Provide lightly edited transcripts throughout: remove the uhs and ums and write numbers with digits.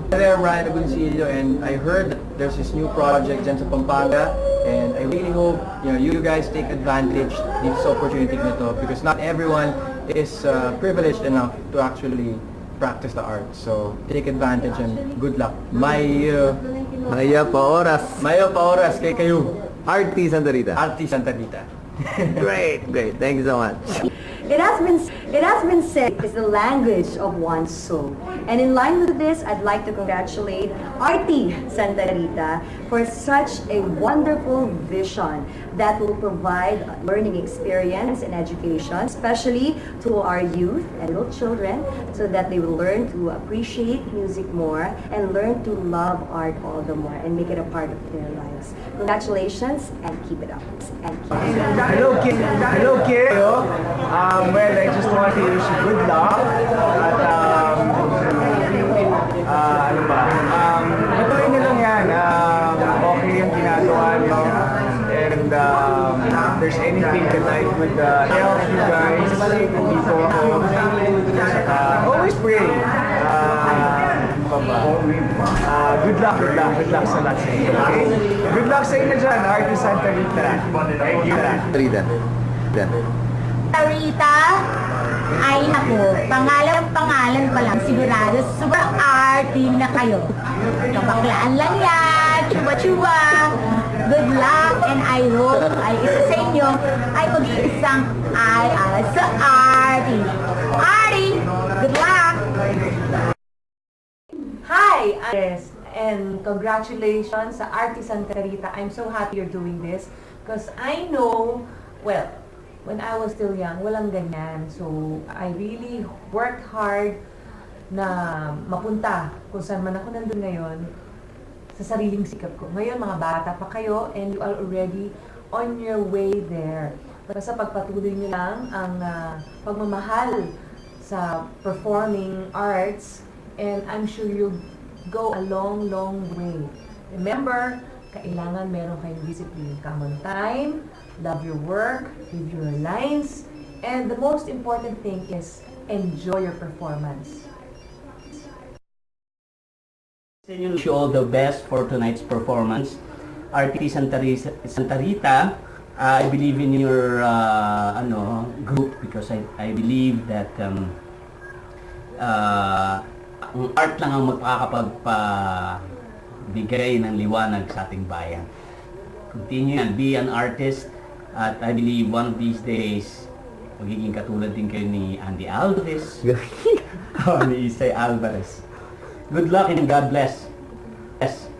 There, Ryan Agoncillo, and I heard that there's this new project dyan sa Pampanga, and I really hope you guys take advantage this opportunity nito because not everyone is privileged enough to actually practice the art. So take advantage and good luck. Maya pa oras kay kayo. Artie Santa Rita. Artie Santa Rita. Great. Thank you so much. It has been said it's the language of one's soul. And in line with this, I'd like to congratulate Artie Santa Rita for such a wonderful vision that will provide learning experience and education, especially to our youth and little children, so that they will learn to appreciate music more and learn to love art all the more and make it a part of their lives. Congratulations and keep it up. Hello, Kim. Well, I just want to wish you good luck. At, ituloy nyo lang yan. Okay yung ginagawa nyo. And if there's anything that I could help you guys, dito ako. Always pray. Good luck sa lahat sa inyo. Okay? Good luck sa inyo dyan, Artie Santa Rita. Thank you. Rita. Rita, ay naku, pangalan pa lang, sigurado, sobrang arty na kayo. Kabaklaan lang yan, chuba-chuba. Good luck, and I hope ay isa sa inyo ay mag-iisang sa arty. Arty, good luck! Hi, Andres, and congratulations sa Artie Santa Rita. I'm so happy you're doing this because I know, well, when I was still young, walang ganyan. So, I really worked hard na mapunta kung saan man ako nandun ngayon sa sariling sikap ko. Ngayon, mga bata pa kayo and you are already on your way there. Basta pagpatuloy nyo lang ang pagmamahal sa performing arts and I'm sure you'll go a long way. Remember, kailangan meron kayong discipline. Come on time, love your work, live your lines, and the most important thing is enjoy your performance. Wish you all the best for tonight's performance. Artie Santa Rita, I believe in your group because I believe that ang art lang ang magkakapagbigay ng liwanag sa ating bayan. Continue and be an artist at I believe one of these days magiging katulad din kayo ni Andy Alvarez o ni Isay Alvarez. Good luck and God bless. Yes.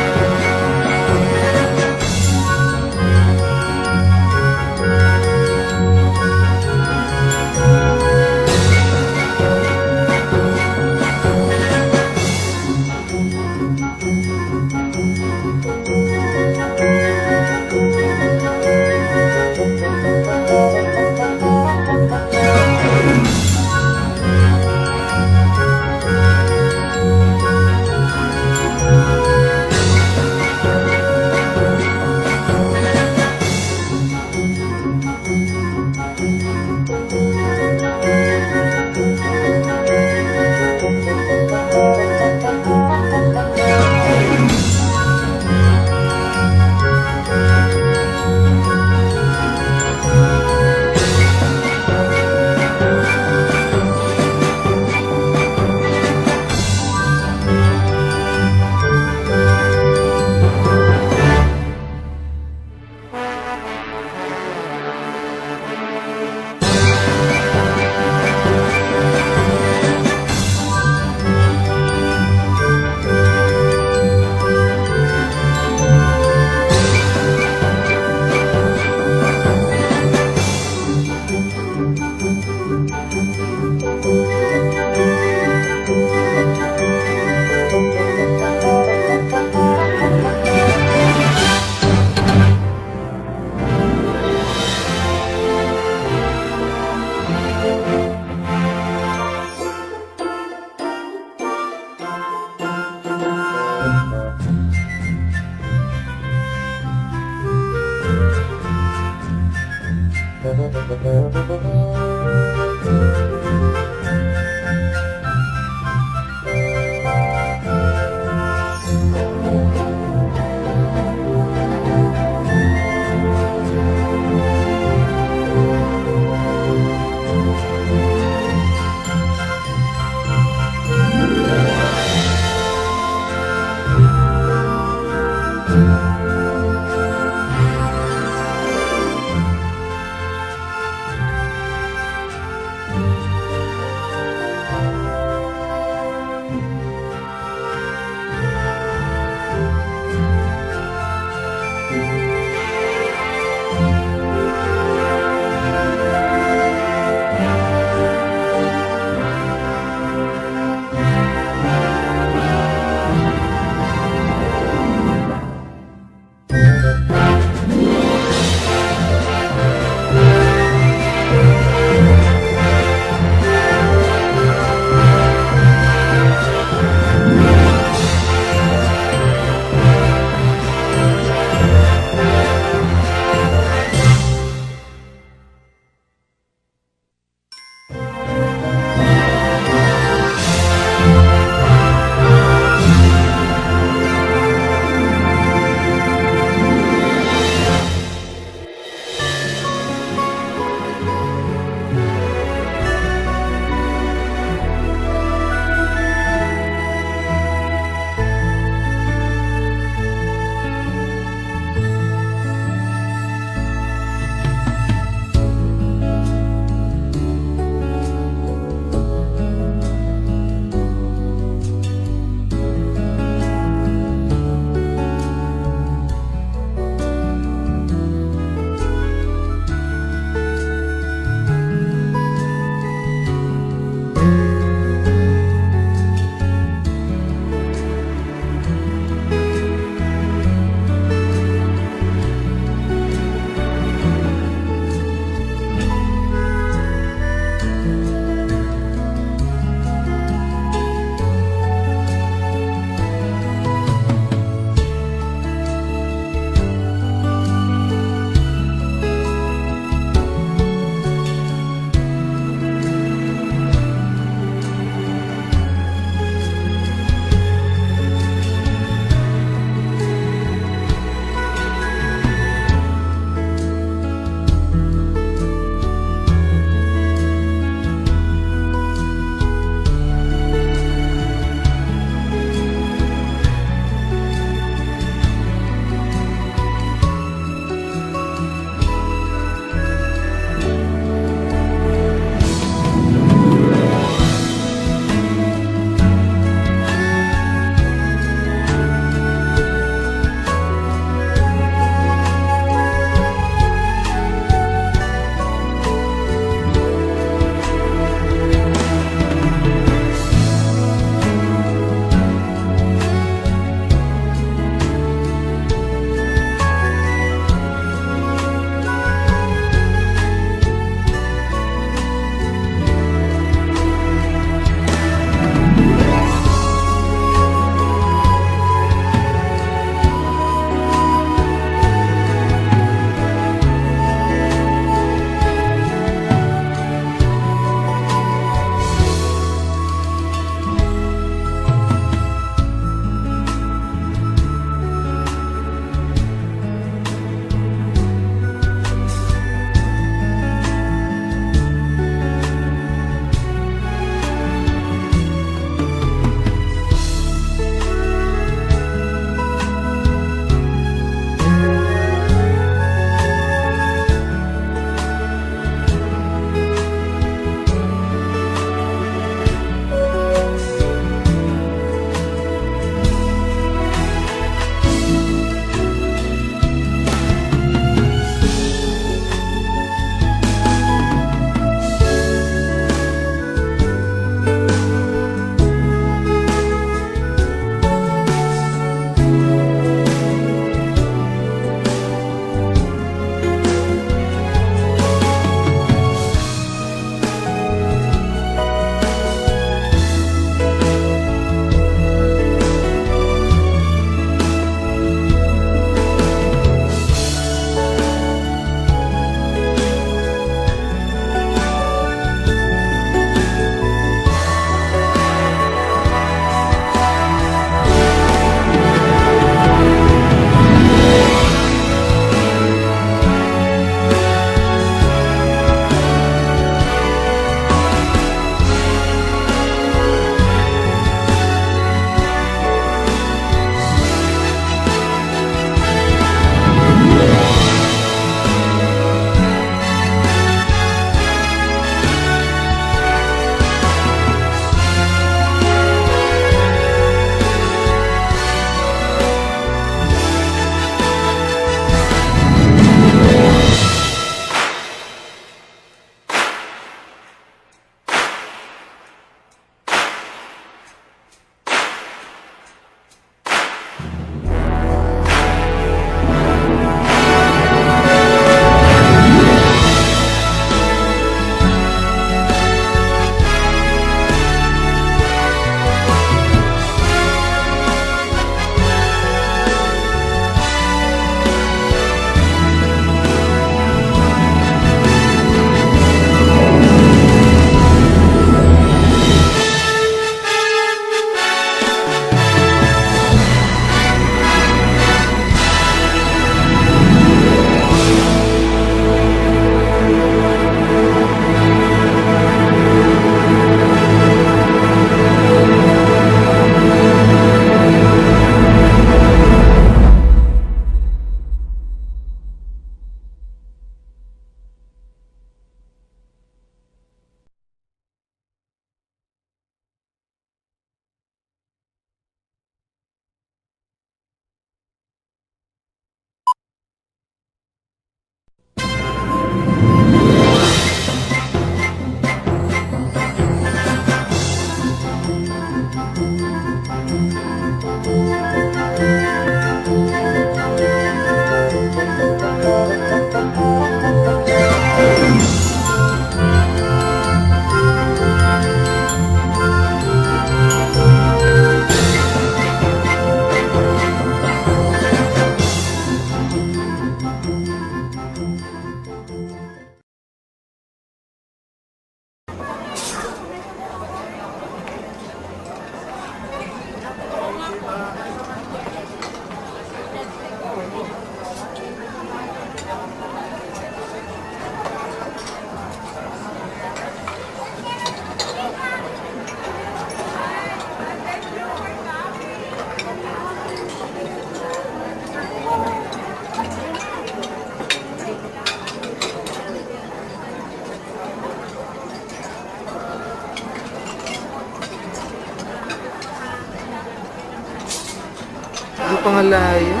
Pangalaya.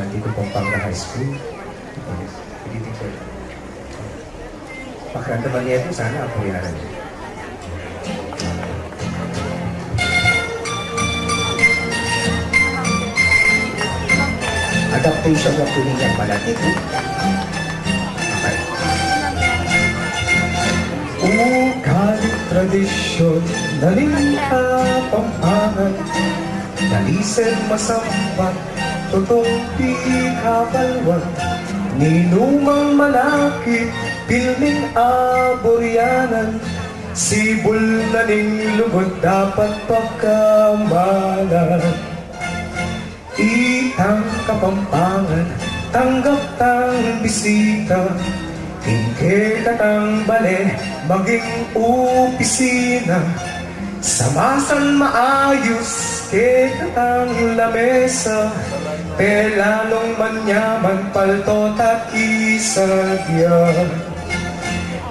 Dito Pampanga High School. Pakiramdaman niya ito, sana ako yaran niya. Adaptation ng tulingan malati ko. Okay. Ugali tradisyon na nila Pampangan, nalisod masampat totong pikabalwan, ninumang malakit pilming aboryanan, sibol na ning lugod dapat pagkamalan. Itang Kapampangan, tanggap tang bisita, tingke katang bale, maging opisina, samasan maayos, ketang lamesa, pelanong manyaman, paltot at isagya.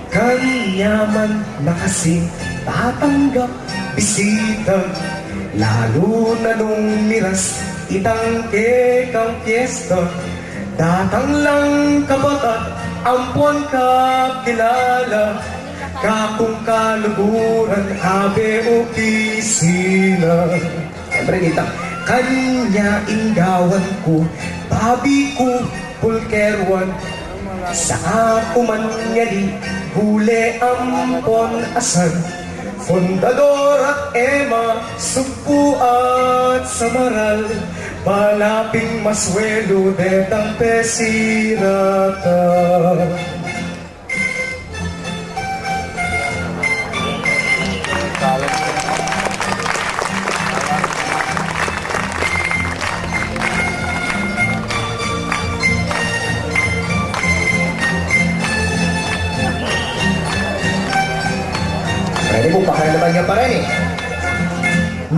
Kanyaman na kasi tatanggap bisita, lalo na nung miras, itang kekang piyesta, datang lang kabatat, ampon ka kilala, kakung kaluguran, abe opisina. Siyempre dito, kanya inggawan ko, babi ko, pulkerwan, sa ako man ngali, huli ampon asan, Fundador at Ema, Sugpo at Samaral, palaping maswelo detang pesirata. Pwede mo pakiramdaman niya pa rin eh.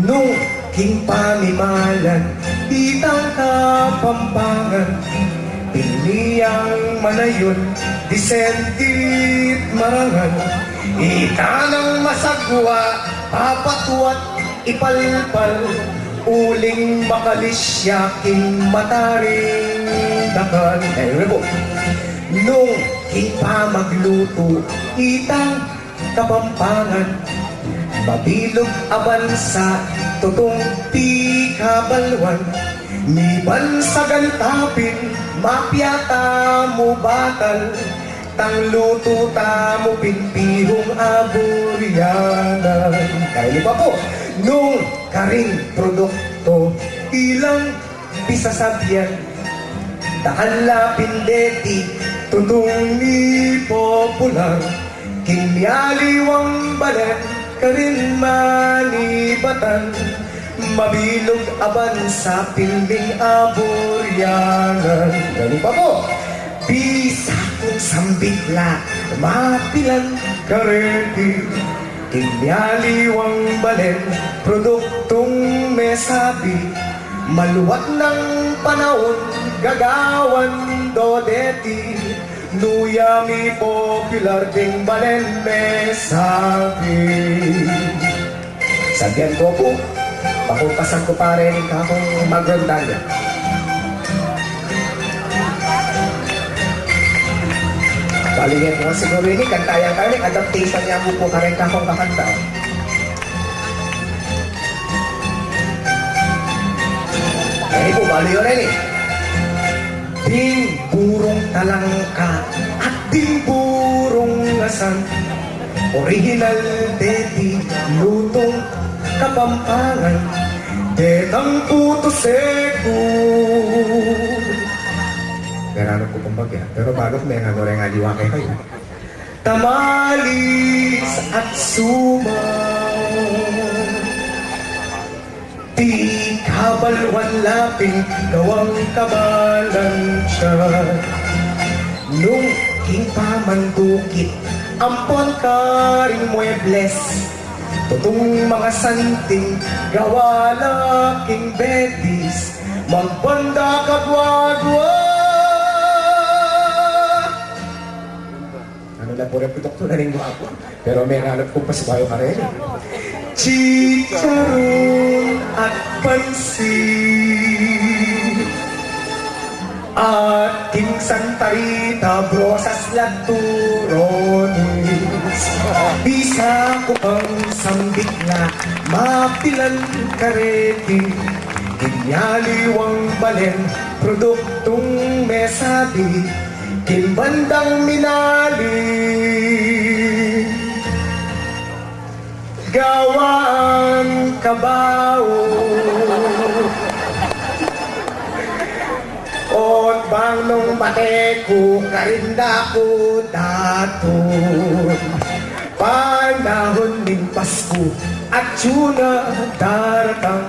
Nung king pamimalan, itang Kapampangan, piniyang manayon, disentit marangan, itanang masagwa, papatwat, ipalpal, uling makalisyaking mataring dakan. Ayun po. Nung king pa magluto, itang Kapampangan, mabilog aban sa totong pikabalwan, niban sa gantapin, mapyata mo batal, tang luto tamo pinpihong aburyanan. Kaya pa po, nung karing produkto, ilang pisasabyan, dakalapin deti, tutong ni popular, kinyaliwang balat, karin manibatan, mabilog aban sa pilming aburyanan. Ganun pa po, bisa kong sambitla, mapilan kareti, kinyaliwang balat, produktong mesabi, maluwat ng panahon, gagawan dodeti, nuyami popular ding balen mesabi. Sabihan ko po, pakupasan ko pa rin akong magrondanya. Balingin mo siguro ini, kantayan ka rin, adaptation niya mo po ka rin akong kakanta. Ini po, bali yun rin eh. Ding burong talangka at ding burong asan, original deti, lutong Kapampangan, detang puto seko. Pero ko kumbagya, pero bago may nga goreng aliwa kayo. Tamalis at sumaw. Di kabalwan laping gawang kamalan siya. Nung king pamandukit, ampon ka rin muebles. Tutong mga santing gawa laking betis, magbanda kagwadwa. Ano na po rin produkto na rin ako, pero may hanap ko pa si Bayo Kareli. Chicharon at pansin, ating Santa Rita, brosas laturonis. Bisa ko pang sambit na mapilan kareti, kinyaliwang balen, produktong mesabi, kimbandang minali. Gawang kabao o bang nung mate ko karinda ko daton. Panahon ng Pasko at Tuna daratang,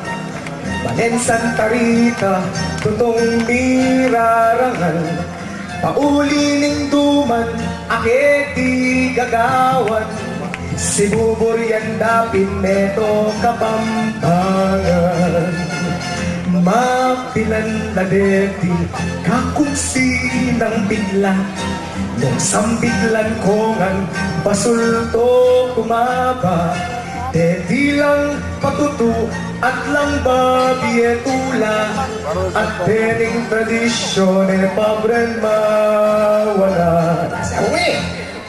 Balen Santa Rita, tutong mirarangal. Pauli ning duman, aketi gagawan, Sibuburian dapin neto Kapampangan. Mapilan na deti kakungsi ng bigla, nung sambiglan kongan basulto kumaba. Deti lang patutu at lang babietula, at dening tradisyon e pabren mawala.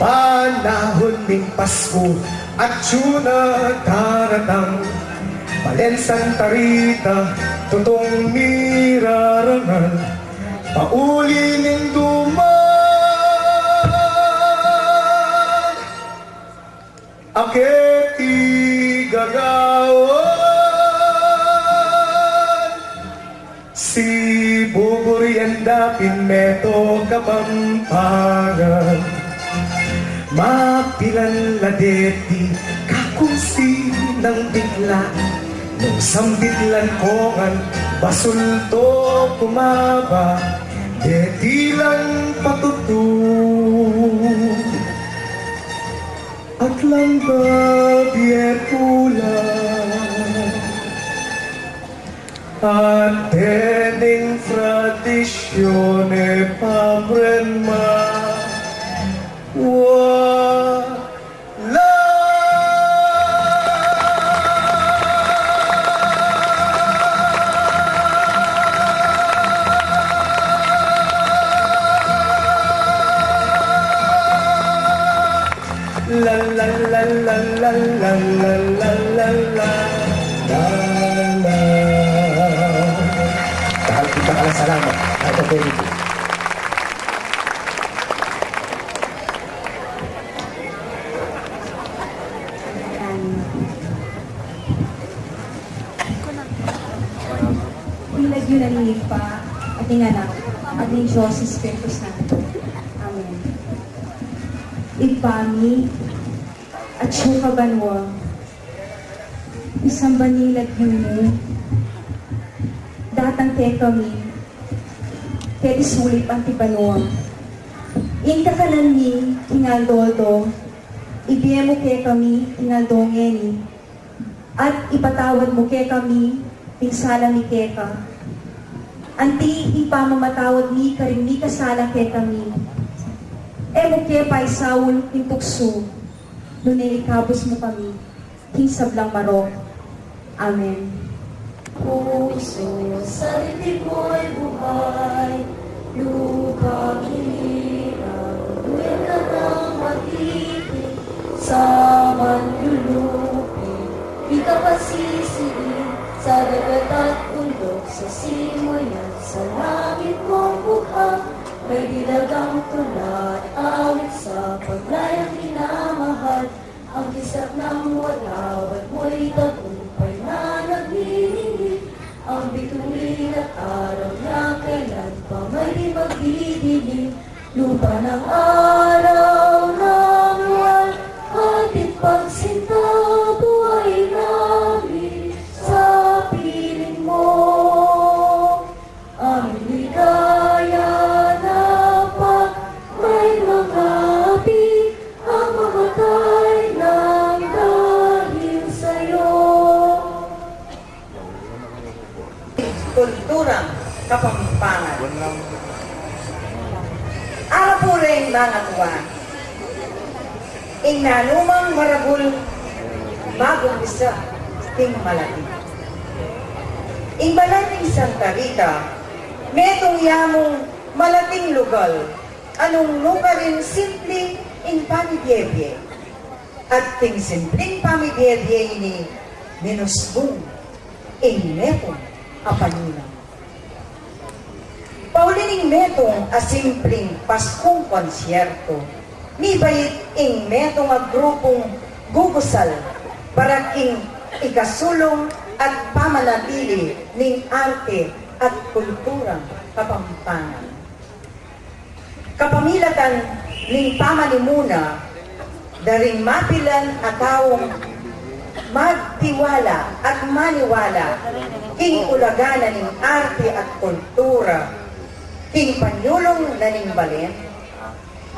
Panahon ng Pasko at Tuna daratang, Balen Santa Rita, tutong mirarangal. Pauli ng duman, aketi gagawan. Si buburian dapin meto Kapampangan. Mapilan ladeti kakungsi ng bigla, nung sambitlan kongan basulto kumaba. Deti lang patutu at lang babietula, at dening tradisyon e pabrenma wala. La la la la la la la la la la la. Dahil kita ka salamat. Ito po ito. Bilag yun nanilig pa, ating anak, ating Diyos, Espiritu Santo. Amen. Ipami, at siya kabanwa, isang banilag yun mo, datang te kami, kaya isulip ang tibanwa. Inka ka lang ni, kingal doldo, ibiye mo kaya kami, kingal dongeni, at ipatawad mo kaya kami, pinsala ni keka. Anti ipamamatawad ni karing ni kasala keka mi. Emo ke pa isawul pintukso, nunay ikabos mo kami, kinsablang marok. Amen. Puso sa dibdib mo'y buhay, lupa kinirang, duwin ka ng matipid, sa manlulupin, di ka pasisiin, sa dagat at bundok, sa simoyan, sa langit mong bukhang, may dilagang tulad, awit sa paglayang minamahal, ang kisap ng walawat mo'y tagumpay na naglilingid, ang bituin at araw na kailan pa may di magdidilim, lupa ng araw ng luwal, ating pagsinta buhay namin sa piling. Paring mga tuwa. Ing nanumang maragul bagong isa ting malaki. Ing balating Santa Rita, metong yamong malating lugal, anong lugarin simpleng ing pamibyebye. At ting simpleng pamibyebye ini minusbong ing metong apanina. Paulining metong a simpleng Paskong konsyerto, mi bayit ing metong a grupong gugusal para king ikasulong at pamanatili ning arte at kulturang Kapampangan. Kapamilatan ning pamanimuna, daring mapilan at taong magtiwala at maniwala king ulagana ning arte at kultura, king panyulong na ning balen,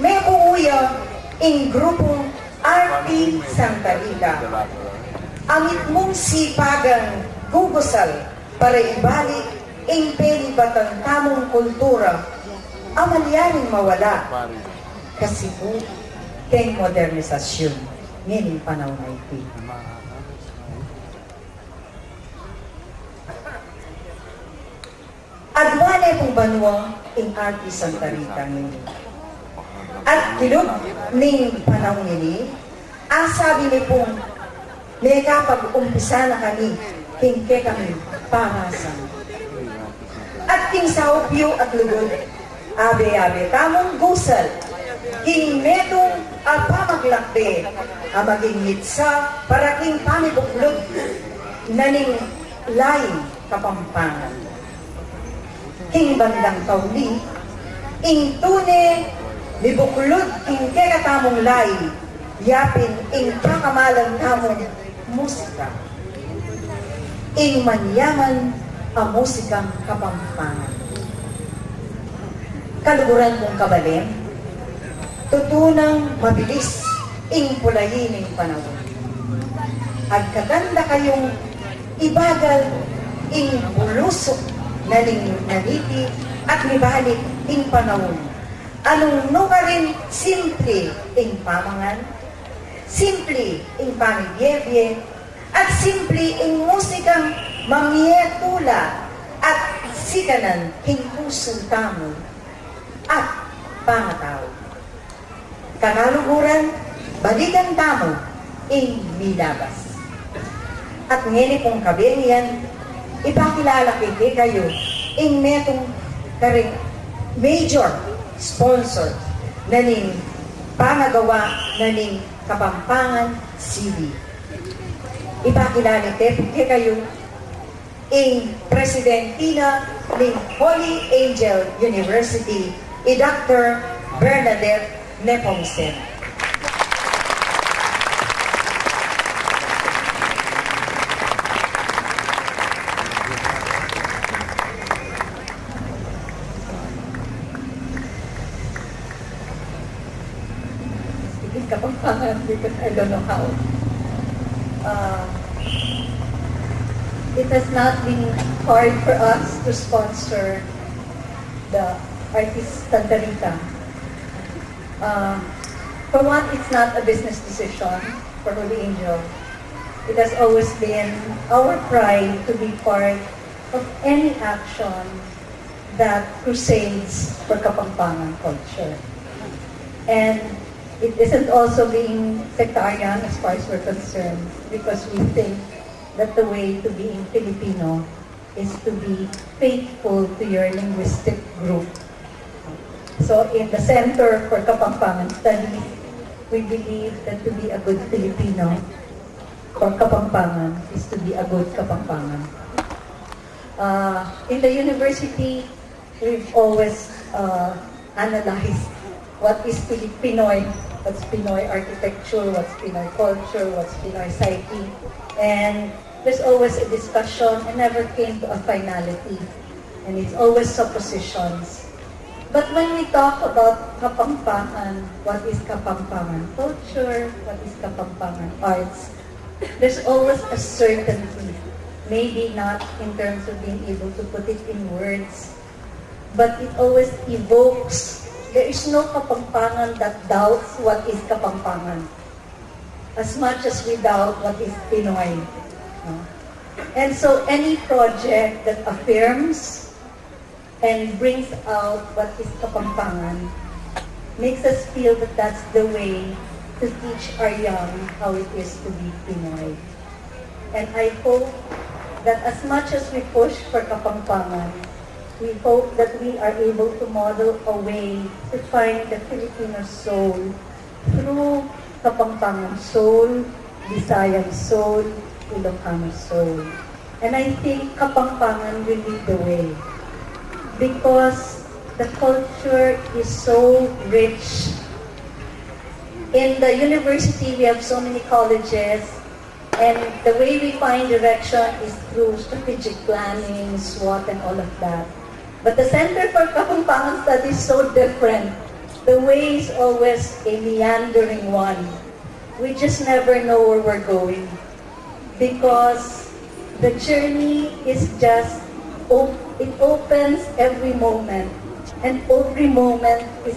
may uuya ing grupong Arti Santa Rita. Ang itmong sipagang gugusal para ibalik ing pelibatan tamong kultura, amalyaring mawala kasi po keng modernisasyon ngayon panahon na ito. Adwane pong banwa ing Arti Santa Rita ngayon. At kilog ning panahon ini, ang sabi ni pong may kapag-umpisa na kami, hingke kami parasan. At king saupyo at lugod, abe-abe tamong gusal, king metong apamaglakbe, amaging hitsa para king pamibuklod na ning laing Kapampangan. King bandang kauli, ing tune, libuklod king kekatamong laing, yapin ing kakamalang tamong musika. Ing manyaman ang musikang Kapampangan. Kaluguran mong kabalem, tutunang mabilis ing pulayin ing panahon. Agkaganda kayong ibagal ing bulusok na ning naliti at nibalik ing panahon. Anong nukarin simple ing pamangan, simple ing pamibyebye, at simple ing musikang mamiyetula at sikanan ing pusong tamo at pangatao. Kanaluguran, balikan tamo ing milabas. At ngini pong kabirian, ipakilala kayo ing metong karing major sponsor na ning pangagawa na ning Kapampangan CD. Ipakilala kayo ing presidentina ning Holy Angel University, Dr. Bernadette Nepomuceno. Kapampangan because I don't know how. It has not been hard for us to sponsor the Artist Santa Rita. For one, it's not a business decision for Holy Angel. It has always been our pride to be part of any action that crusades for Kapampangan culture. And it isn't also being sectarian as far as we're concerned, because we think that the way to being Filipino is to be faithful to your linguistic group. So in the Center for Kapampangan Studies, we believe that to be a good Filipino for Kapampangan is to be a good Kapampangan. In the university, we've always analyzed what is Pinoy, what's Pinoy architecture, what's Pinoy culture, what's Pinoy psyche. And there's always a discussion and never came to a finality. And it's always suppositions. But when we talk about Kapampangan, what is Kapampangan culture, what is Kapampangan arts, there's always a certainty. Maybe not in terms of being able to put it in words, but it always evokes there is no Kapampangan that doubts what is Kapampangan, as much as we doubt what is Pinoy. No? And so any project that affirms and brings out what is Kapampangan makes us feel that that's the way to teach our young how it is to be Pinoy. And I hope that as much as we push for Kapampangan, we hope that we are able to model a way to find the Filipino soul through Kapampangan soul, Visayan soul, Ilocano soul. And I think Kapampangan will lead the way because the culture is so rich. In the university, we have so many colleges, and the way we find direction is through strategic planning, SWOT, and all of that. But the Center for Kapampangan Studies is so different. The way is always a meandering one. We just never know where we're going because the journey is just, it opens every moment, and every moment is.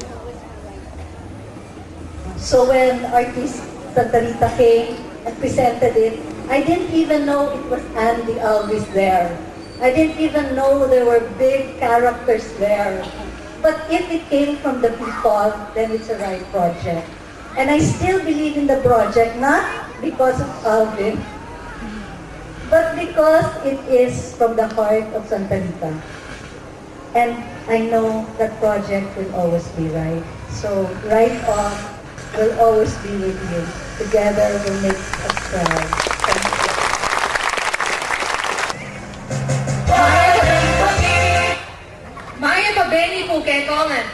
So when artist Santa Rita came and presented it, I didn't even know it was Andy Alvis there. I didn't even know there were big characters there. But if it came from the people, then it's a right project. And I still believe in the project, not because of Alvin, but because it is from the heart of Santa Rita. And I know that project will always be right. So right on will always be with you. Together we'll make us proud. Thank you. Maya Mabeni po kay Congan.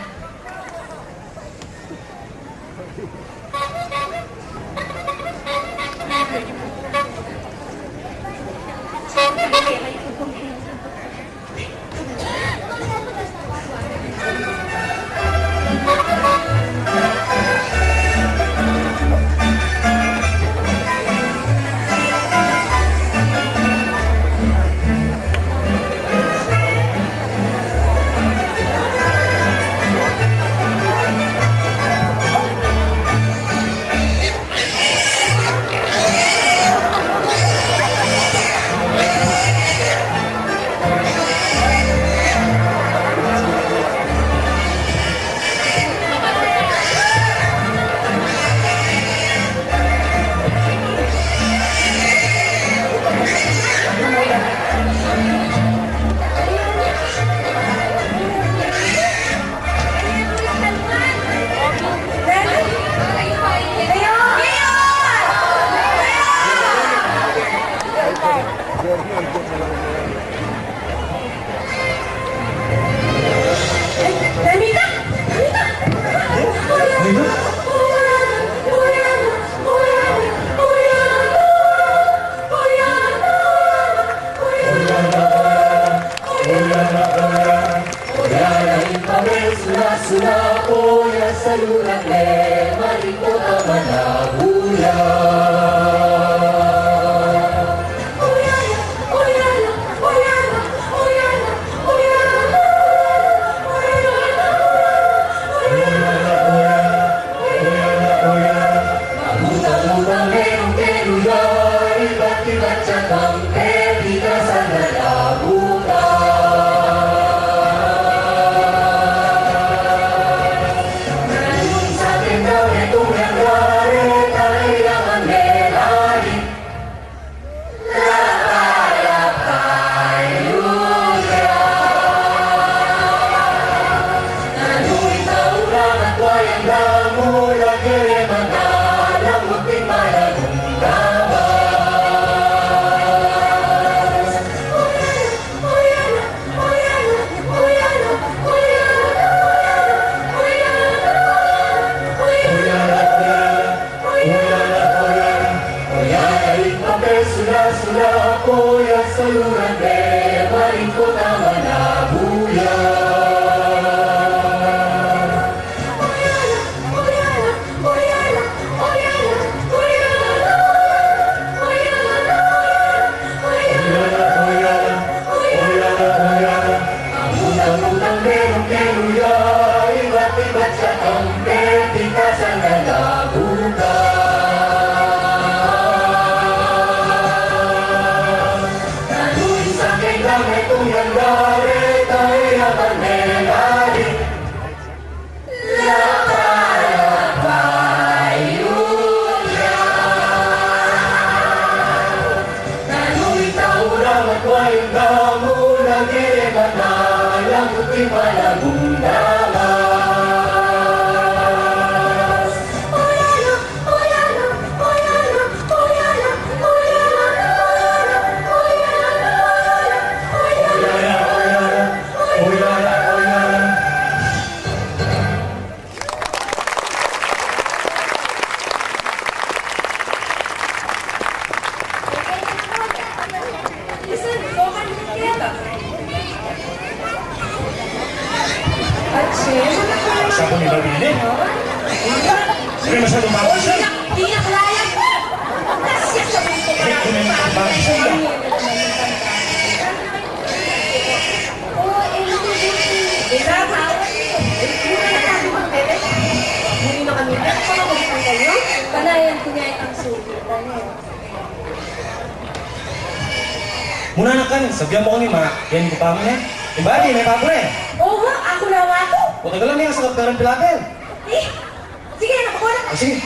Kailangan kalikasan na nabukas. Naluin sa kailangan kung nangyari, tayo habang melody. Siya po ni Babili. Sige, masyadong bago siya. Hindi na kaya ko! Nasya sa buko ka Ay, kunin mo ang bago siya. Panayan ko niya ang sulitan eh. Muna na kan, sabihan mo kami, yan ko pa mo niya. Diba, di may papo eh. Oo nga, ako na nga ako! Huwag ka lang niya sa kapkaran pilapel. Eh, sige, nakuha na. O sige.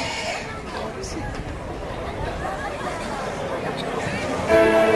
Bye.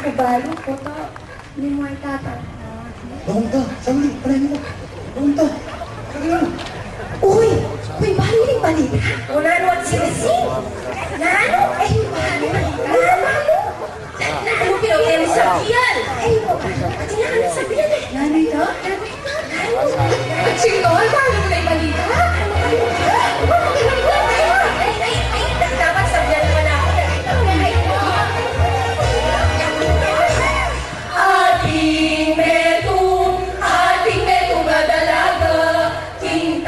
Nakibalo ko to. Hindi mo ay tata. Doon to, sali, palahin mo. Doon to. Uy! Uy, balik balita. Wala naman sinising. Nano? Eh, balik balita. Nano? Nano pinagkaya sa biyan? Eh, pati nga kami sa biyan eh. Nano ito? Nano? Sino? Paano mo na balita? Dapat sabihan naman ako. Ating metong na dalaga, king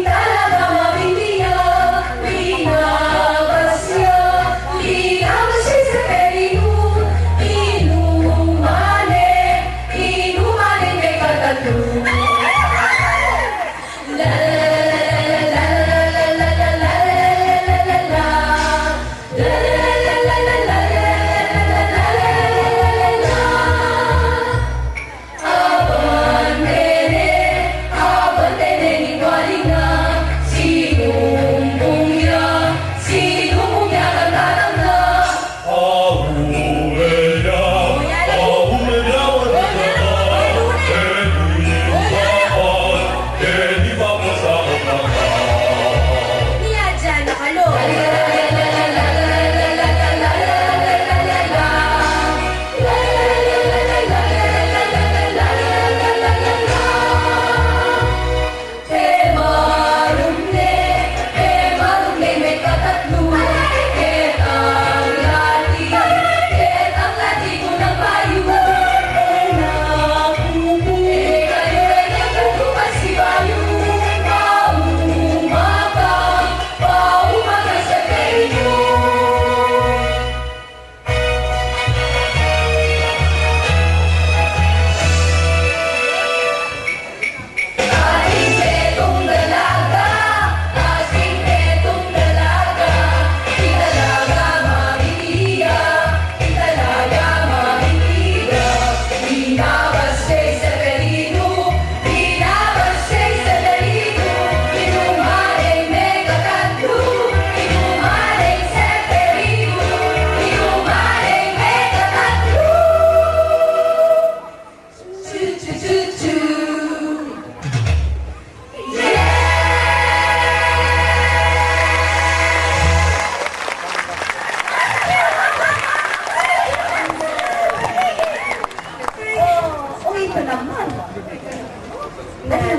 talaga mabindiya, linabas siya sa perino, inumane may katatlo. La la la la la la la la la la la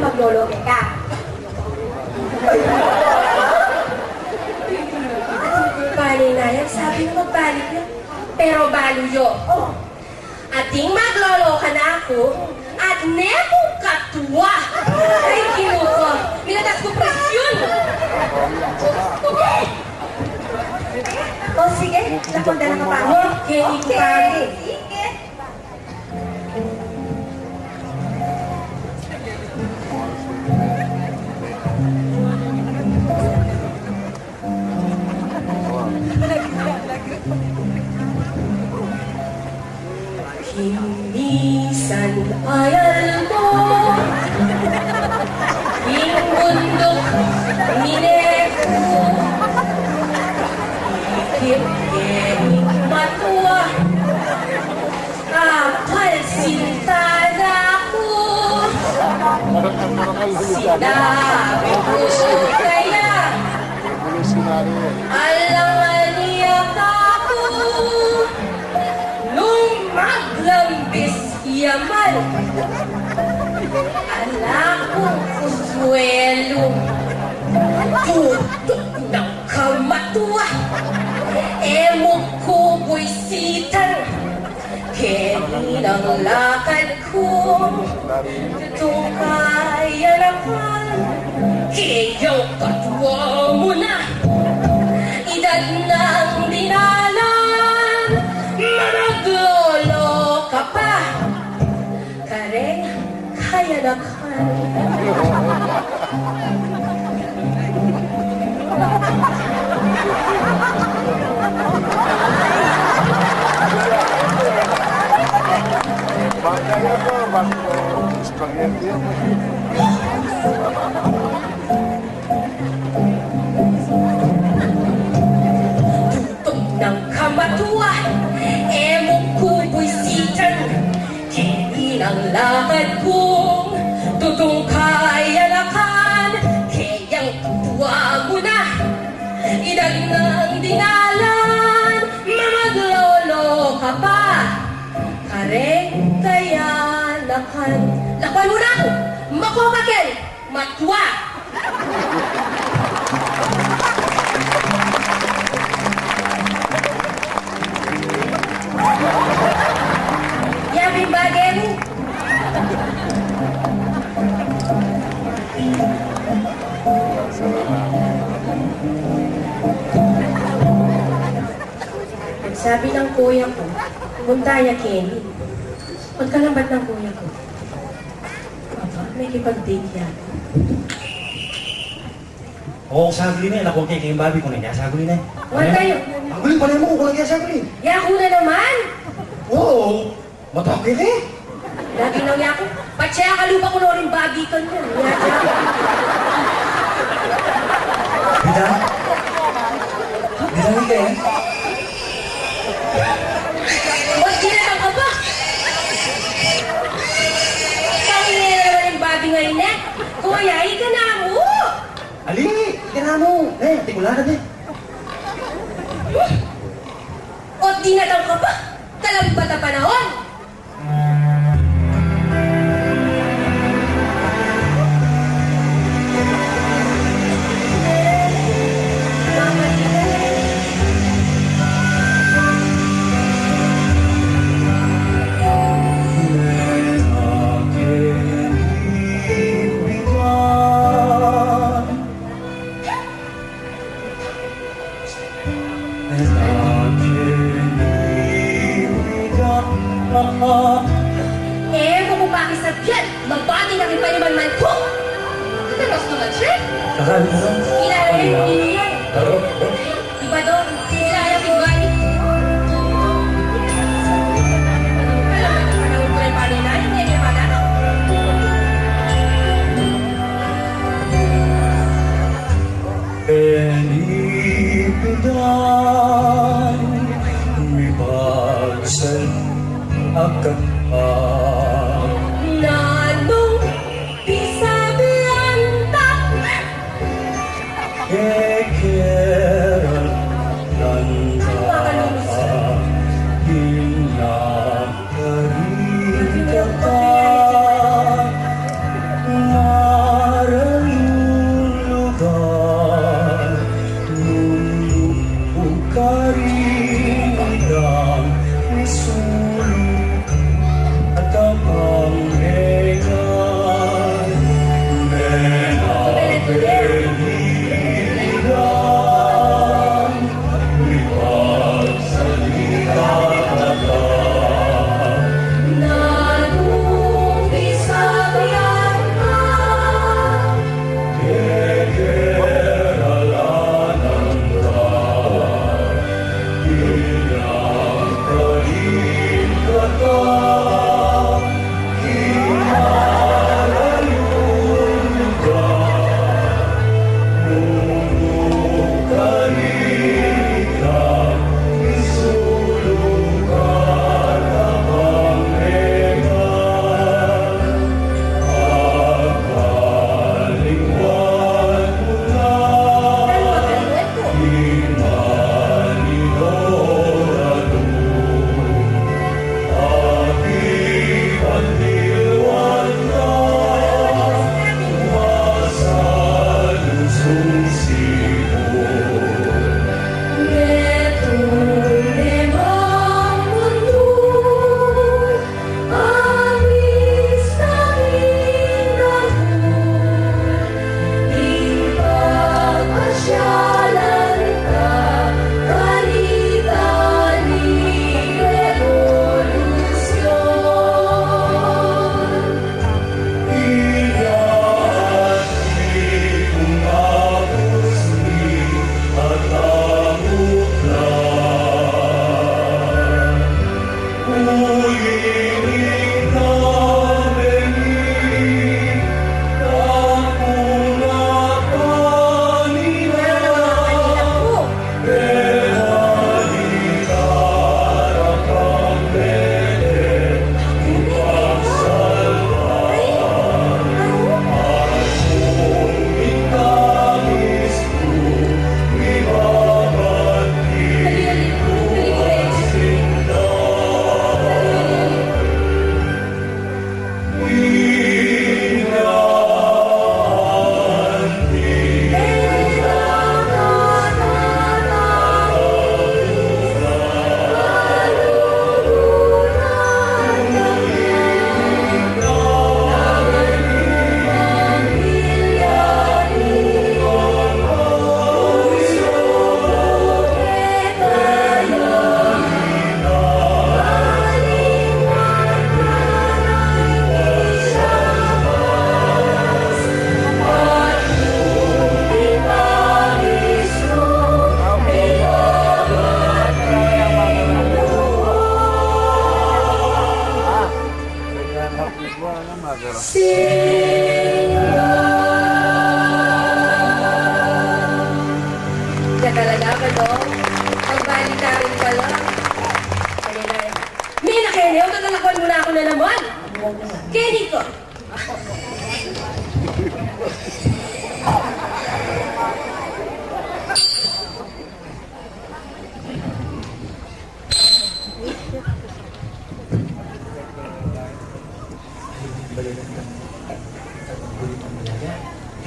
magloloke ka. Bali na yan, sabi mo magbalik na. Pero baluyo. Ating maglolo ka na ako at nepong katuwa. Ay, kinuko. Minatas ko presyon. O sige, napunta na ka pa. Okay, okay. Minsan ay alam mo, yung bundok mineko, ikip-ikip matuwa, kapal sintada ko, sinabi ko kaya, alangan niya ako, nung maglambis yaman, anak kong kuswelo, tutok ng kamatuwa, emog ko buisitan, keninang lakad ko, itong kaya naman, kayaw katwa mo na, edad ng dinalan, naglolo ka pa, kareng kaya naman. Makanya po, bakit spaghetti? Makokakel, matwa. Yabi bagen. Sabi ng kuya ko, pumunta niya Kenny. Pagkalambat ng kuya ko, Papa, may kipag-date yan. Oo, sagli na. Nakuha kay Bobby ko na niya. Sagli na. Wala tayo. Ang galing pa rin mo kung kulang kaya sagli. Yaku na naman! Oo. Matapit eh. Lagi nang yaku. Patsaya kalupa ko na rin bagi ka niya. Bida? Bida hindi kayo? Ba't ginatang ka ba? Kaya na naman yung bagi ngayon eh. Kuya, ika na mo! Ali! Ika na mo! Eh, tikula na din. O dinatang ka ba? Talambat na panahon! Eh, kung mapakisap yan, mabati na rin pa naman man po! Talos naman siya! Kakali mo lang. Kilala rin, hindi yan. Taro. Iba doon, kilala rin ba ni? Alam mo, panahon ko rin pa nila, hindi niya pa na. Penipidan, umibagsan agad Nanong pisabianta, Ekeran nanda Pinakarin kata Maralulugan Nundu karinidang Isuluk at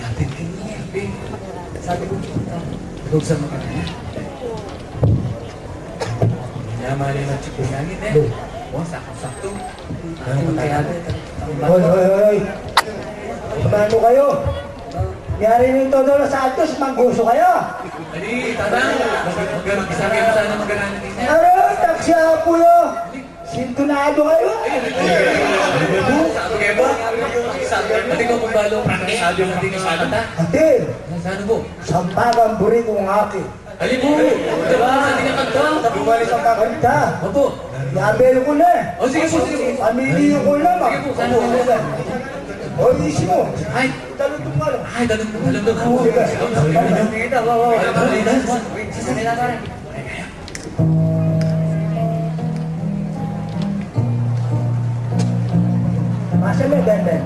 natin kanina. Sabi ko, buksan mo ka na. Namali na chikong langit eh. Oh, sakto-sakto. Ano ba kaya? Hoy! Paano kayo? Yari ng todo Los Santos, mangguso kayo! Ali, tanang! Mag-isa kayo sana mag-ganaan natin. Ano? Taksya po yun! Sintunado kayo! Sabi kayo ba? Sabi ko kung balo, sabi yung natin sa atin ha? Atin! Saan po? Sampagang buri kong akin. Ali po! Diba? Sa ating kanta? Bumalik ang kakanta. Opo. Yabel ko na. O sige po, sige po. Pamili ko na ma. Sige po, saan po? O, isi mo. Ay! Talutong ka lang. Ay, talong po. Alam daw. Sige. Sige. Masa may dandan?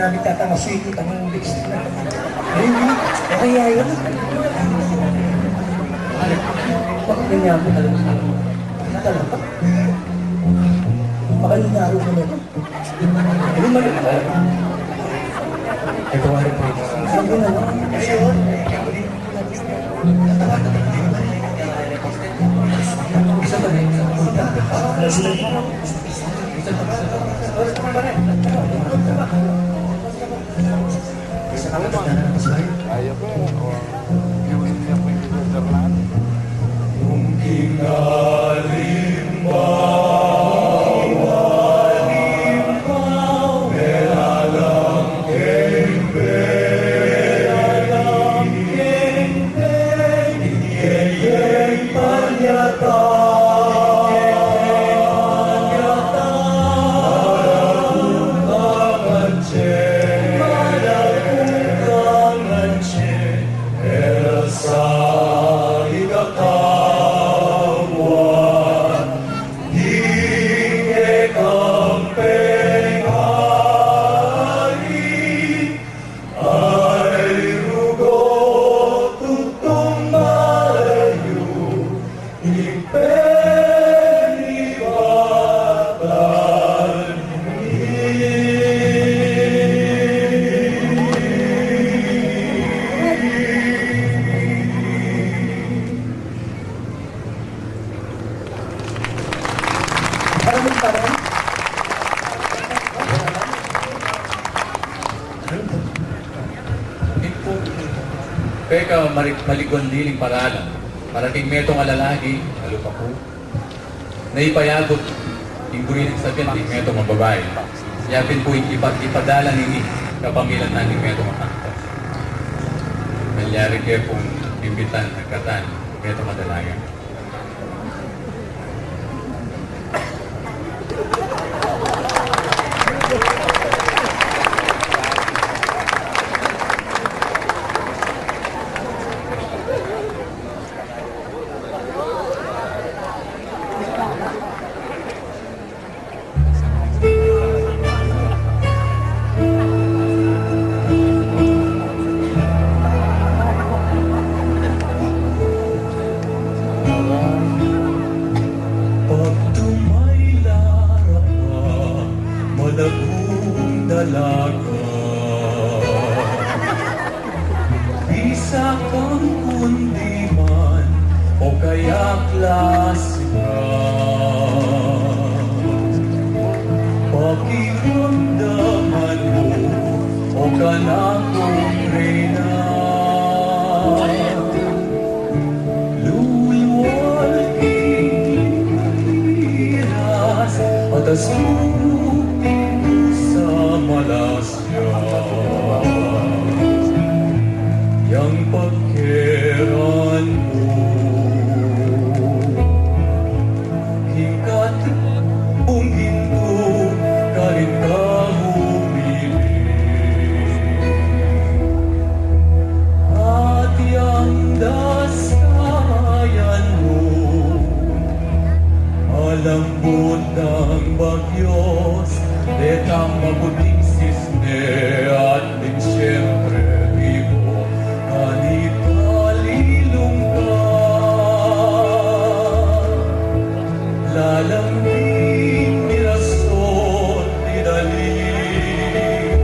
Grabe tatangaswiki ka ng lipstick na. Ayun, okay ayun. Bakit ganyan ako talaga? Talaga? Baka ninaro ko na ito. Ayun, mali ka. Ito nga rin po. Sabi na lang. Isa ba rin? Ayaw po. Gawin niya po yung Switzerland. Kung Peka maligwan diling paralan. Parating metong alalagi, lalo pa po, na ipayagot, inggurin sa kanting metong mababae. Yapin po ipadala nini kapamilan na ni metong matantas. Nalyari kayo pong imbitan, nagkatan, metong madalaga. dalaga. Bisa kang kundiman o kaya klase ka. Pakiramdaman mo o kanakong reyna. Luluwalking iras atas malasya yang pagkeran mo hingkat ungginto karin ka humili at yang dasayan mo malambot ng bagyos letang mabuting sisne at din siyempre vivo kanitalilong ka lalambing mirasol nidalig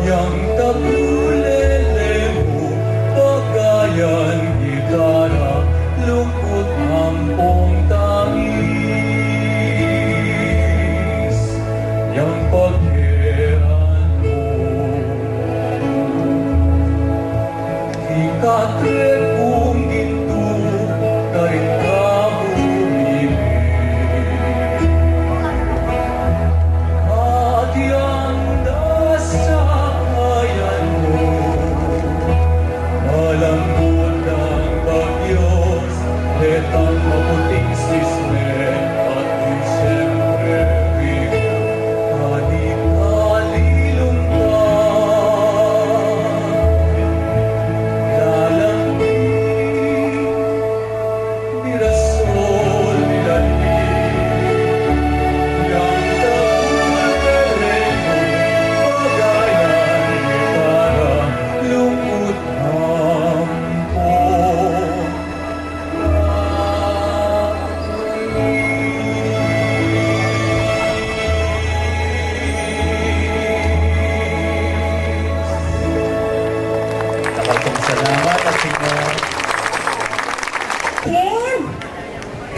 yang tabulele mo pagayan gitara lungkot ampong tangis yang pagkeran mo ikatre kung ginto karin ka bumili at yang dasayan mo malambot ang bagyos letang maputing sisme at di siyempre salamat at Senyor. Ken!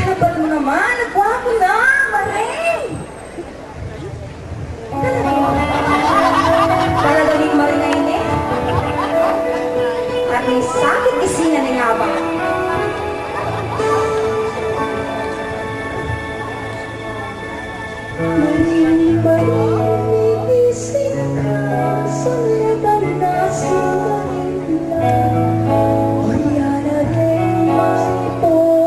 Tapat mo naman! Nagwapo na! Maring! Talagang maring na ini? At may sakit isina na nga ba? Maring ba yung isin ka sa leban na sila? Oriana de Maipo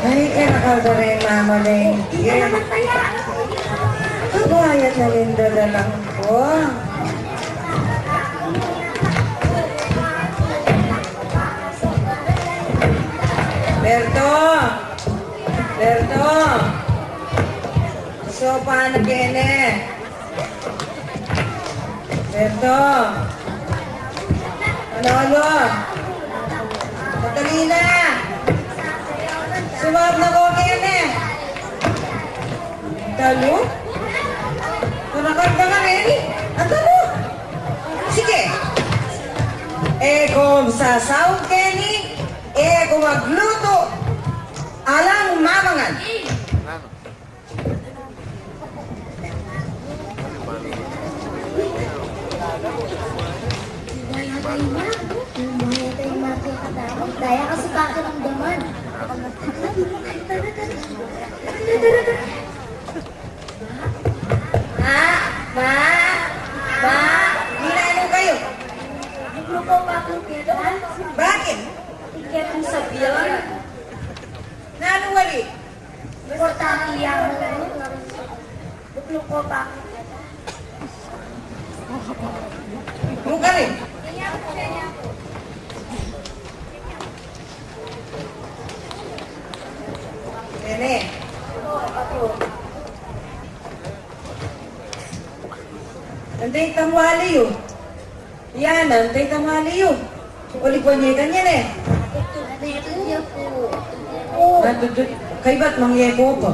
Ay, kinakal na rin, Mama Ling. Kabayat na rin dadalang ko. Berto! Berto! Sopa na kene. Berto! Ano? Madali na! Sumab na ko kene. Talo? Nakakanta ka rin? Ang talo? Sige! Kung sasawag keni, kung magluto, alang mamangan. Daya kasi pakiramdaman. Ginano kayo? Grupo pa kung kailan? Bakit? Tiket ang sabiyon. Nano wali? Importante yan. Grupo pa. Buka rin. Nene. Nanti tamwali yun. Yan, nanti tamwali yun. Uli ko niya ganyan eh. Kay ba't mangyeko pa?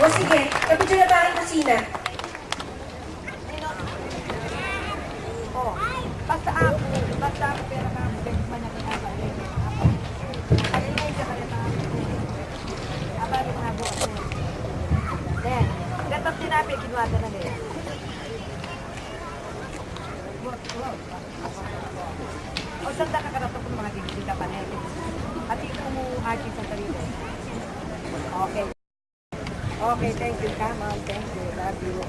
O sige, kapit na ba ang kusina? Basta ako pero mga manakit ako. Alin sa kanya apa rin mga bukas na yun. Then, gatap tinapit, kinuwata na nila. O saan na kakarato ko mga tigita pa na yun? At ito mo hati sa tarito. Okay. Okay, thank you. Come on, thank you. Love you.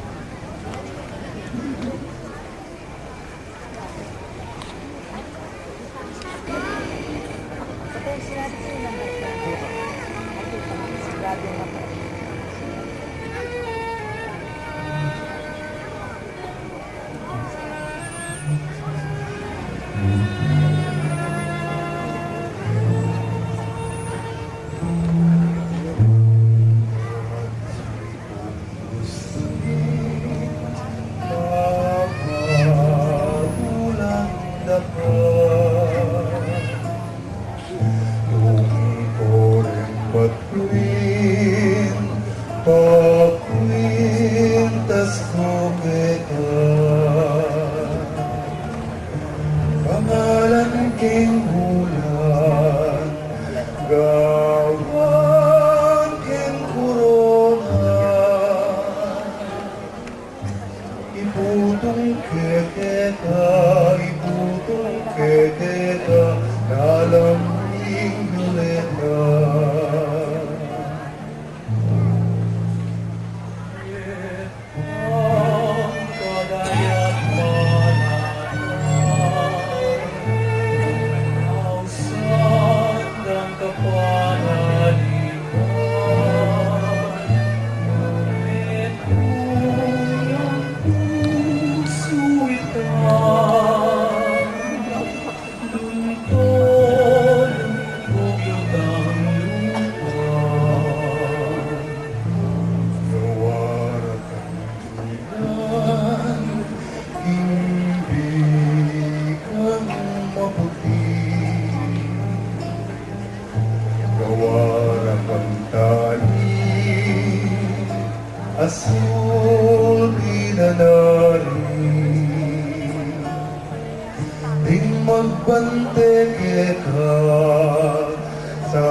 Pakwintas ko kita, pangalan king bulan, gawan king corona, iputong keketa, dalaming guleta. Asul pinanari, ting magbante kita sa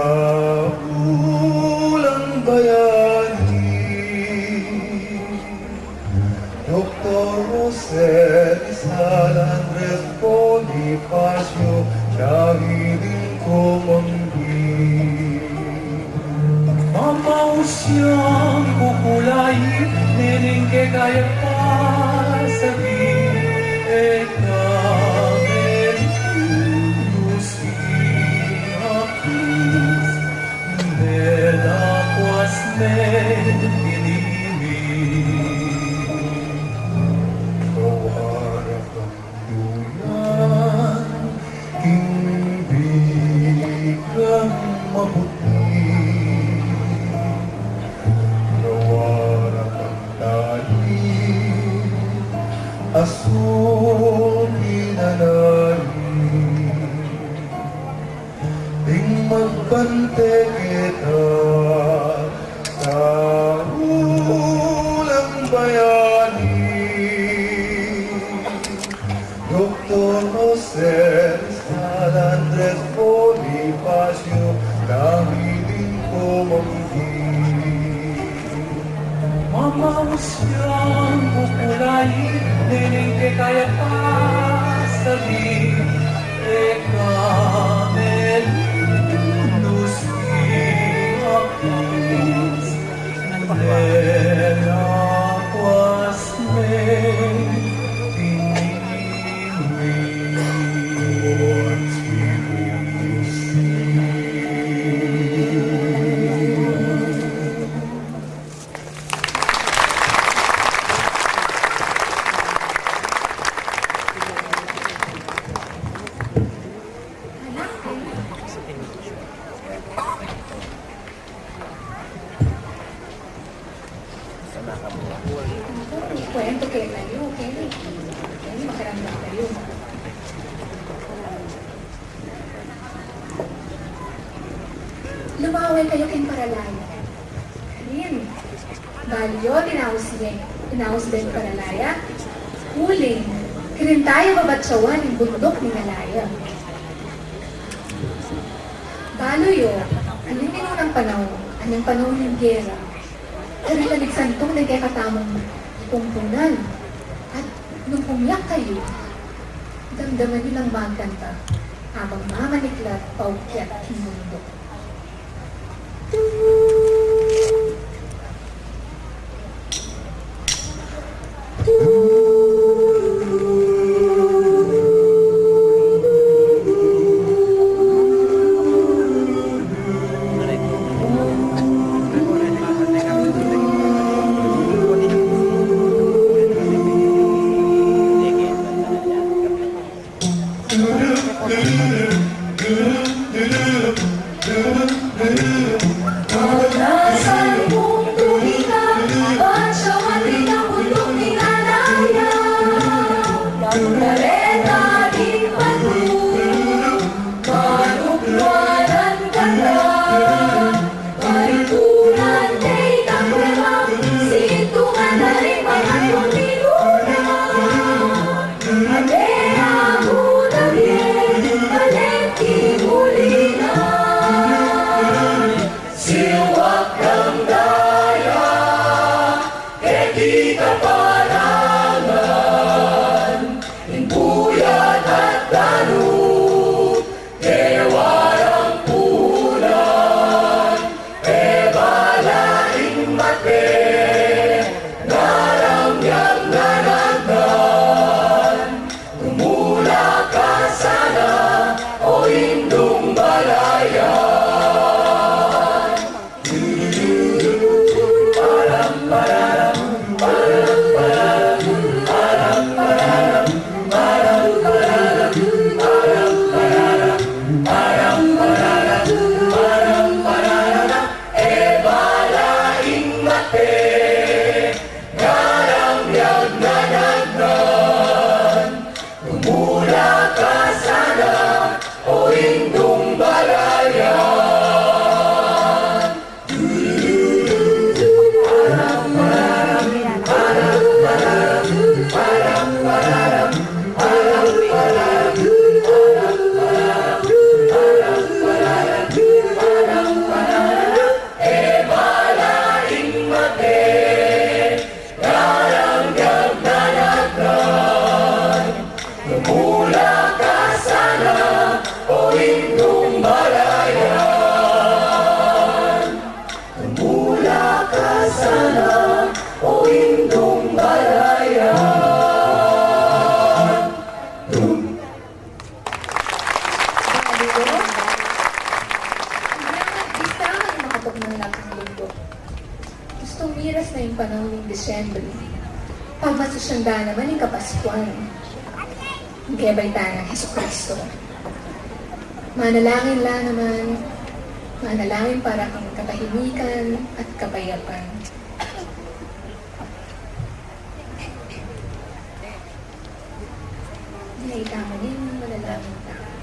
ulang bayani. Dr. Rosa Jose Rizal, Andres Bonifacio, Shahidin Kumanggi. Mamausyang kukulayin, nining ke kaya pasabi, ekamen lusi hapis, nedakwas men inimig. Kawarap ang duyan, hindi kang mabuti. Kawarap ang talim, asul pinanahin. Ding magbante kita sa ulang bayani. Dr. Jose Rizal, Andres Bonifacio, Shahidin Kumanggi. Mamausyang kukulayin, nining ke kaya pasabi, ekamen lusi hapis, nedakwas men Kwento kayo kayo, okay? Okay, makaramdam kayo. Lumaway kayo kayong paralaya. Rin. Balyo, tinaos din paralaya. Huling, kirin tayo babatsawan ng bundok ni Malaya. Baloyo, anong ng panahon? Anong panahon ng gera? Pero naligsantong na kay katamong pumpunan. At nung pumiyak kayo, damdaman nilang magkanta habang mamaniklat paukyat himundo. Kita parangan, Disyembre. Pagmasusyanda naman ang Kapaskuhan. Ang kabaitang ng Jesucristo. Manalangin lang naman, manalangin para kang katahimikan at kapayapan. Naitama din ang manalangin tayo.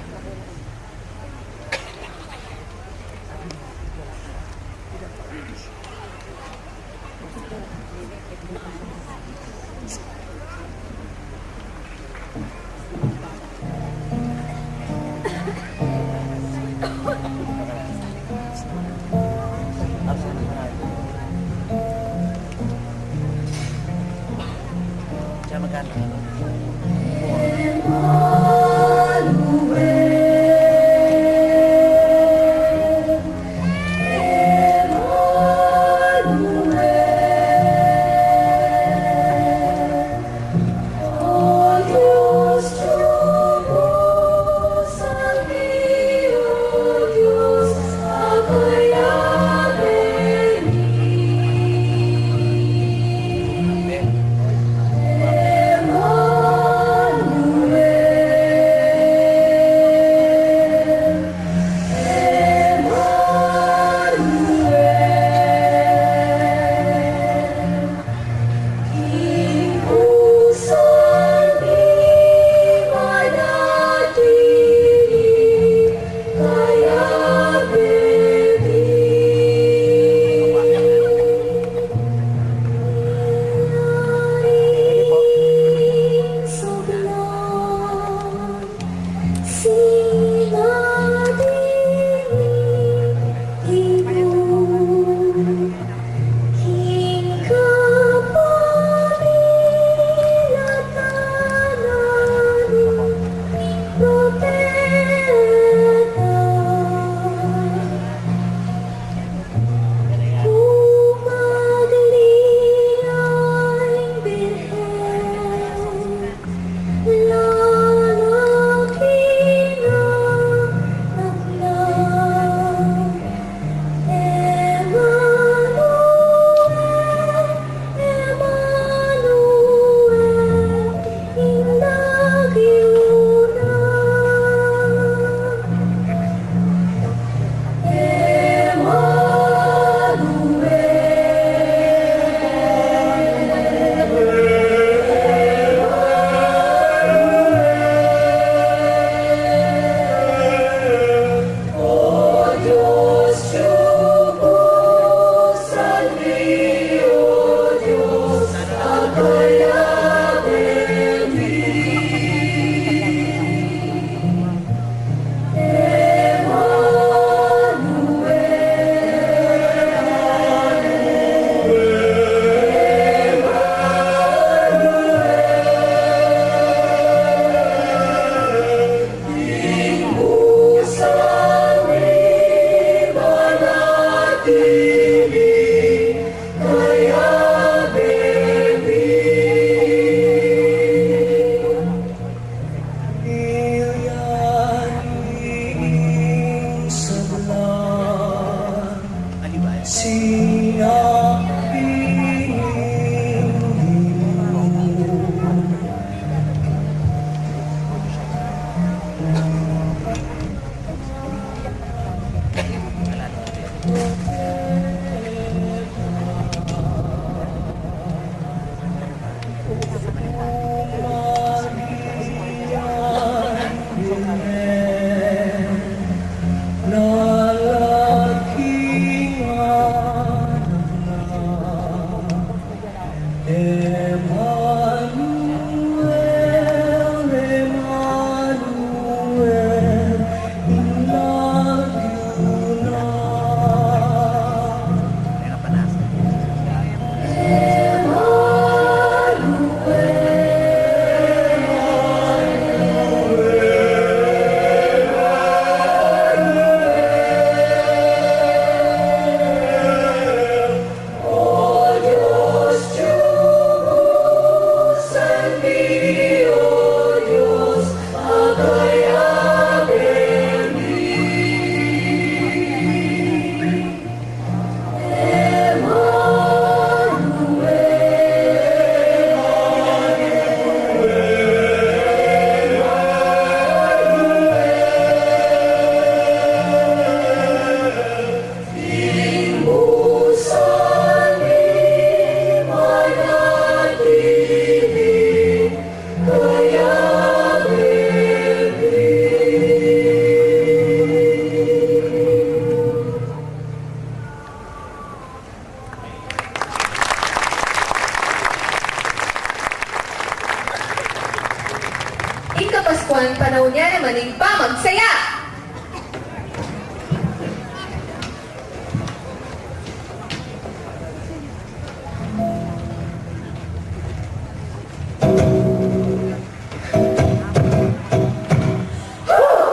Pascual, panahon niya na maning pamagsaya!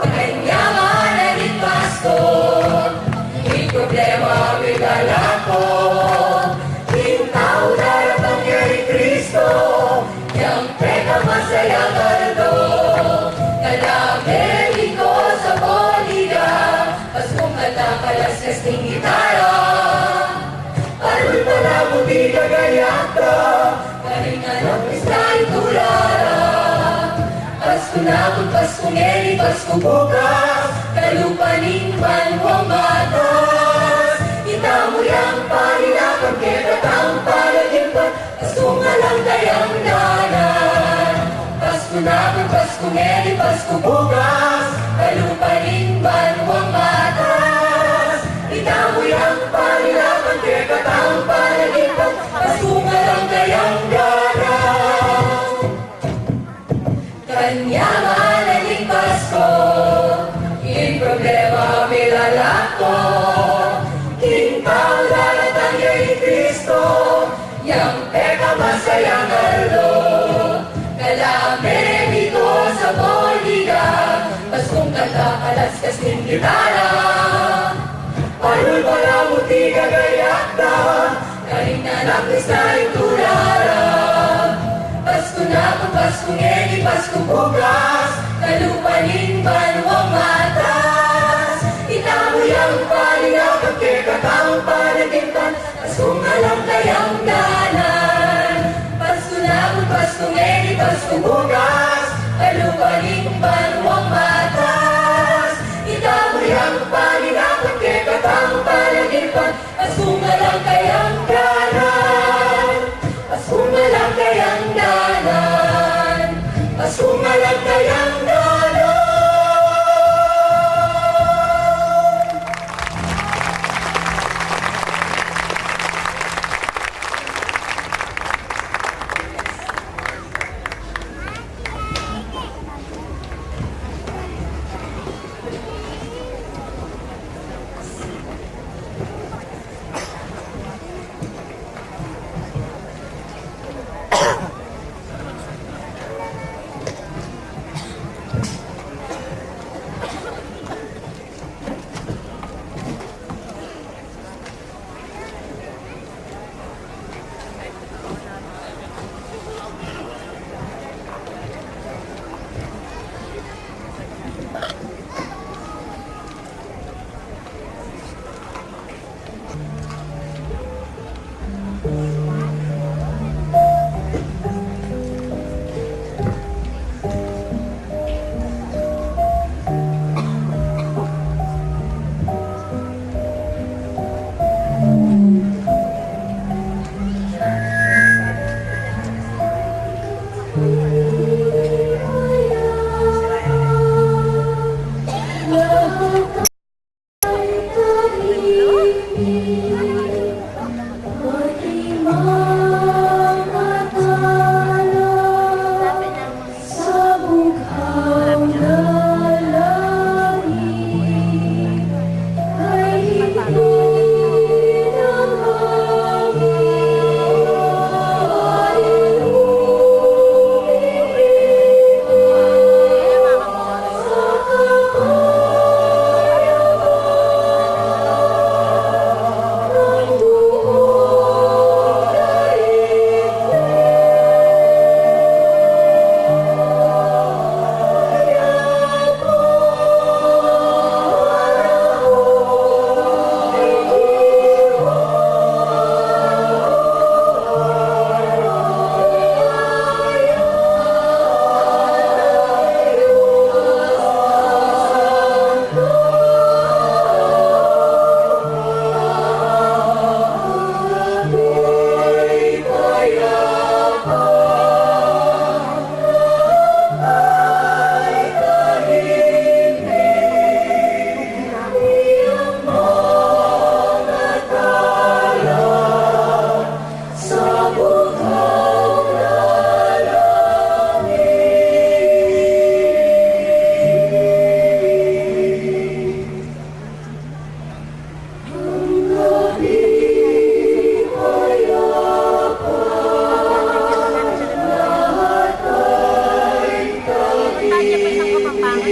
Kanyaman ang Pasko, may problema may lalako. Tintao daratang kay Kristo, yang peka masaya kaldo. Kalamero sa Boliga, Paskong katakalas kasting gitara. Parol pala mo di kagayaka, karingan ang kristay tulara. Pasko na kung Pasko ngeri, Pasko bukas, kalupaning banwang matas. Kita mo yang parinakang kekatang palagipan, Pasko nga lang kayang danan. Pasko na kung Pasko ngeri, Pasko bukas, kalupaning banwang matas. Kita mo yang parinakang kekatang palagipan, Pasko nga lang kayang danan. Kanyaman ang Pasko, in problema may lalako. Kintao daratang kay Kristo, yang peka masayang aldo. Kalamero sa Boliga, Paskong kanta kalaskas ng gitara. Parol pala mo di kagayakta, karingan ang kristay tulara. Pasko na kung Pasko ngeri, Pasko bukas, kalupaning banwang matas. Itamo yang palinakang kekatang panaginpan, Pasko nga lang kayang danan. Pasko na kung Pasko ngeri, Pasko bukas, kalupaning banwang matas. Itamo yang palinakang kekatang panaginpan, Pasko nga lang kayang danan. Pasko nga lang kayang danan. Pasko nga lang kayang danan. niya pa isang Kapampangan.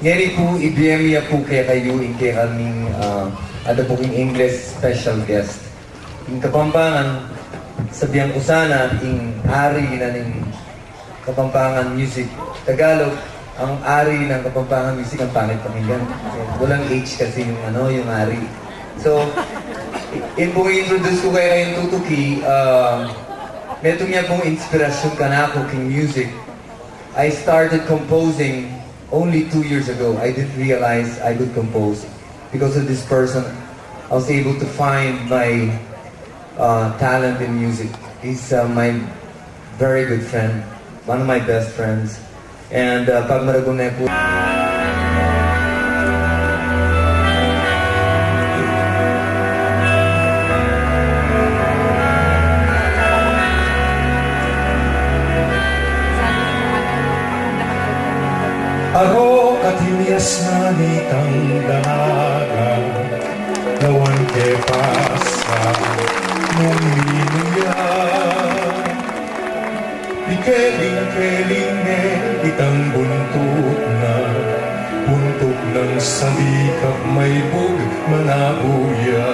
Ngeri po, ibiyemya po kaya kayo kay kaming ada po king English special guest. Ing Kapampangan, sabihan ko sana, ing ari na ning Kapampangan Music. Tagalog, ang ari ng Kapampangan Music ang pangit pakinggan. Walang H kasi yung yung ari. So, po introduce ko kayo kayong tutuki, meron niya pong inspirasyon ka na ako king music. I started composing only 2 years ago. I didn't realize I could compose. Because of this person, I was able to find my talent in music. He's my very good friend, one of my best friends. And pag maragunay po, Aro katimias na nitang danaga, nawan ke pasa mong minuya. Ikeling-keling itang buntot ng salikap may bug manabuya.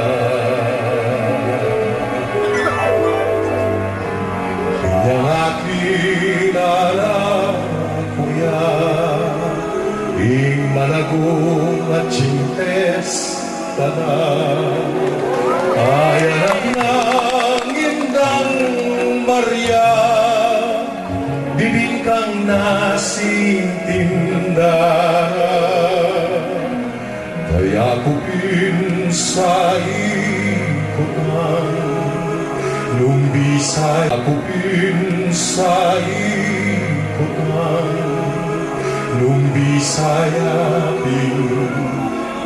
Yang akilala kuya, ing malagong at chintes tada, ay anak ng indang Maria, bibingkang nasintinda, kaya kupin sa ikutan, nung bisay kupin sa ikutan, nung Bisaya ping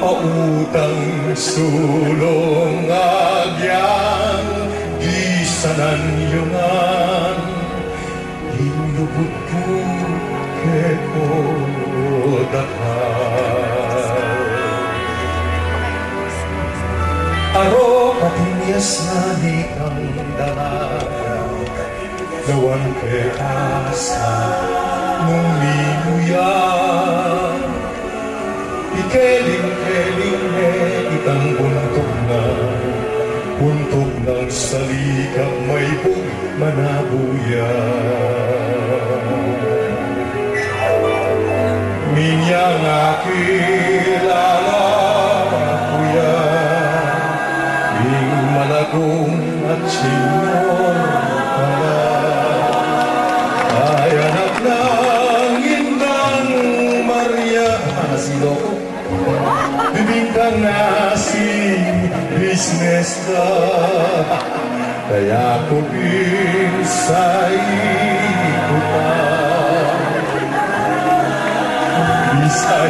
pautang sulong agyan gisanan yungan inubot ko keko dahan aro patimias na di kang dalaga lawan ke asa mong minuya. Ikeling-keling itang buntok ng salikap may bug manabuya. Minyang akilala kuya, ing malagong at sinor pala, ay anak ng indang Maria. Nasilo ko, bibingkang nasing business na, kaya ko pinsay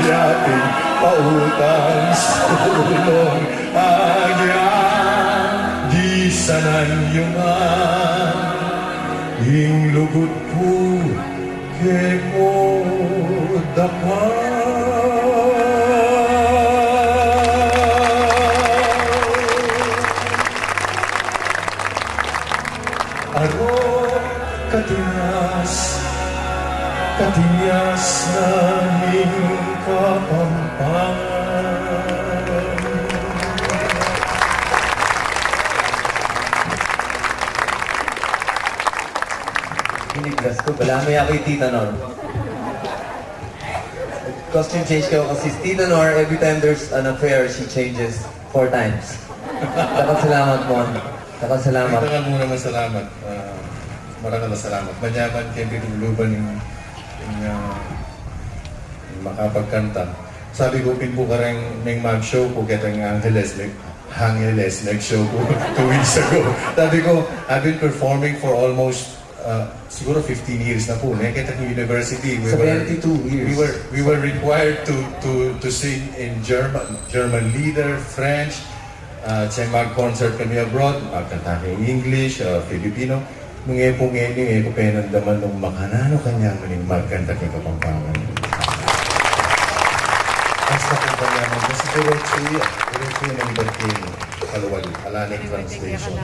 yating pautang sulong agya di sanan yungan ing lugut po ke ko dapat aro katinyas naming kapampangan. Piniglas ko, balamay ako yung Tita Nor. Costume change ko kasi si Tita Nor, every time there's an affair, she changes 4 times. Salamat mo. Salamat. Ito nga muna masalamat. Maraming salamat. Manyaman kayo pinuluban yung makapagkanta. Sabi ko, pinpo ka rin ng mag-show ko kitang Angeles nag-show ko 2 weeks ago. Sabi ko, I've been performing for almost siguro 15 years na po. Nakita ng university. 72 years. We were required to sing in German lieder, French. Siya mag-concert kami abroad, magkanta kay English, Filipino. Nung epong ngayon, ko penandaman nung makanano kanya maning magkanta kay Kapampangan. Ang sa Kapampangan, kasi diretso ng birthday kalawali, alaning translation.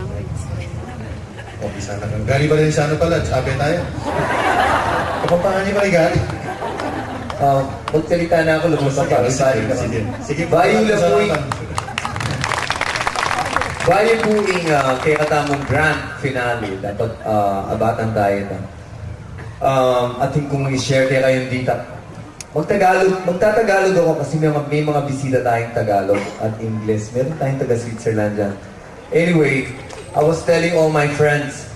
O, isa na kang gali ba rin sa ano pala? Sabi tayo. Kapampangan niya ba rin gali? Magsalita na ako, lumabas pa. Sige. Bayo lang po Bayo po yung kaya katamong grand finale. Dapat abatan tayo ito. Ating kung i-share kaya kayong dita. Magtatagalog ako kasi may mga bisita tayong Tagalog at English. Meron tayong taga-Switzerland dyan. Anyway, I was telling all my friends,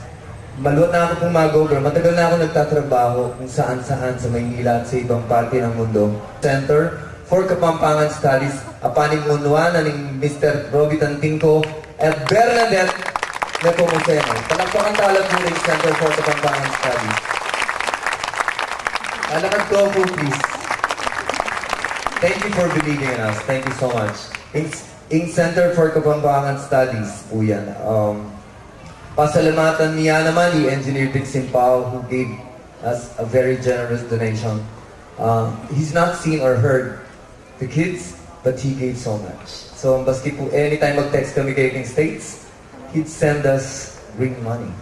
maluwat na ako pumagover. Matagal na ako nagtatrabaho kung saan-saan sa Maynila at sa ibang parte ng mundo. Center for Kapampangan Studies, apanimunuan na ng Mr. Robbie Tantingco at Bernadette Nepomuceno. Palakpakan talag mo ng Center for Kapampangan Studies. Alakad ko po, please. Thank you for believing in us. Thank you so much. In Center for Kapampangan Studies po yan. Pasalamatan niya naman ni Engineer Dixon Pao who gave us a very generous donation. He's not seen or heard the kids, but he gave so much. So, baski po, anytime mag-text kami kay King States, he'd send us ring money.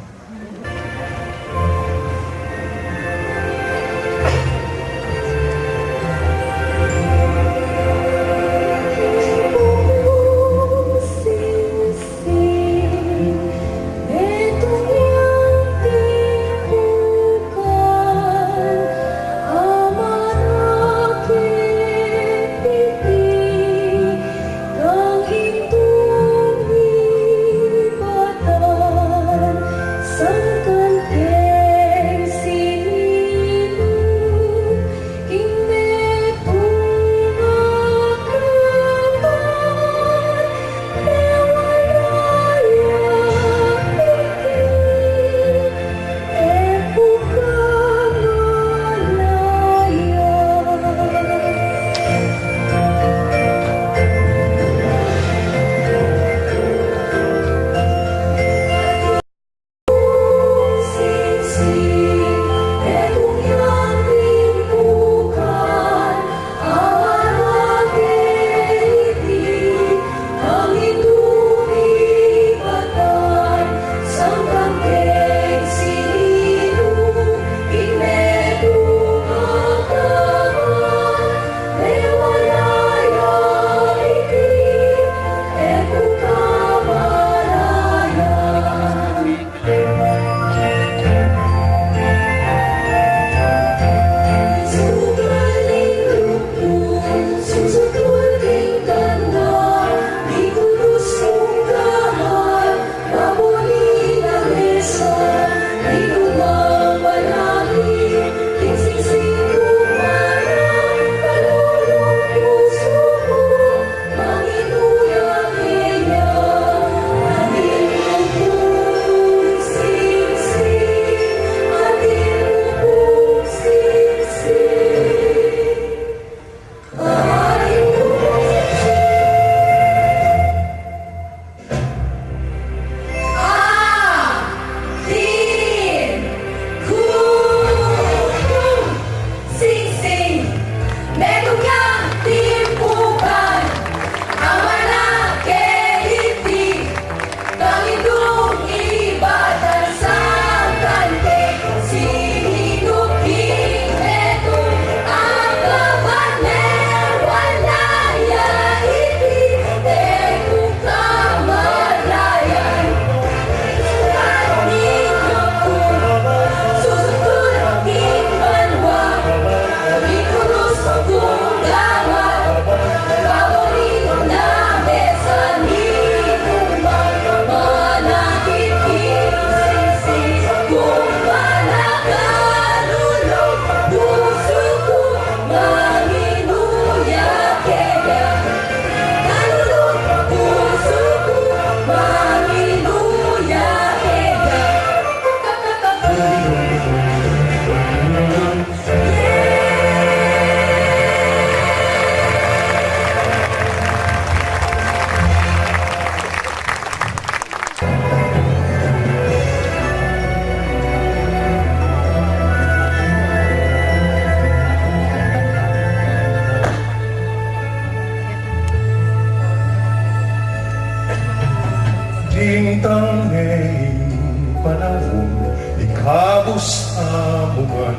amungan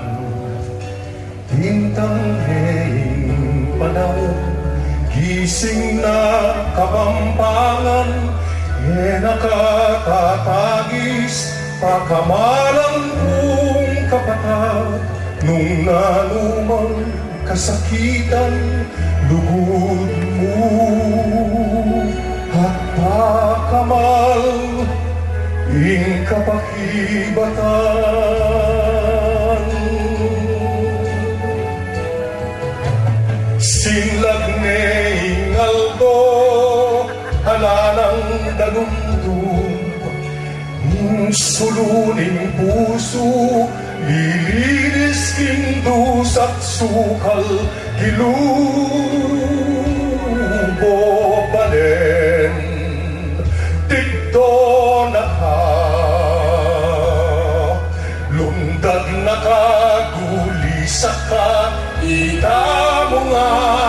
Tintang heing panahon Gising na Kapampangan Nakatatagis Pakamalang kong kapatid Nung nanumang kasakitan Lugod mo At pakamal Ing kapakibatan Sinlag ing aldo Halanang dalumdum Suluning puso Lilinis kindus at sukal Gilubo balen Tigdo na ka Lundag na kagulisa ka Ita mo nga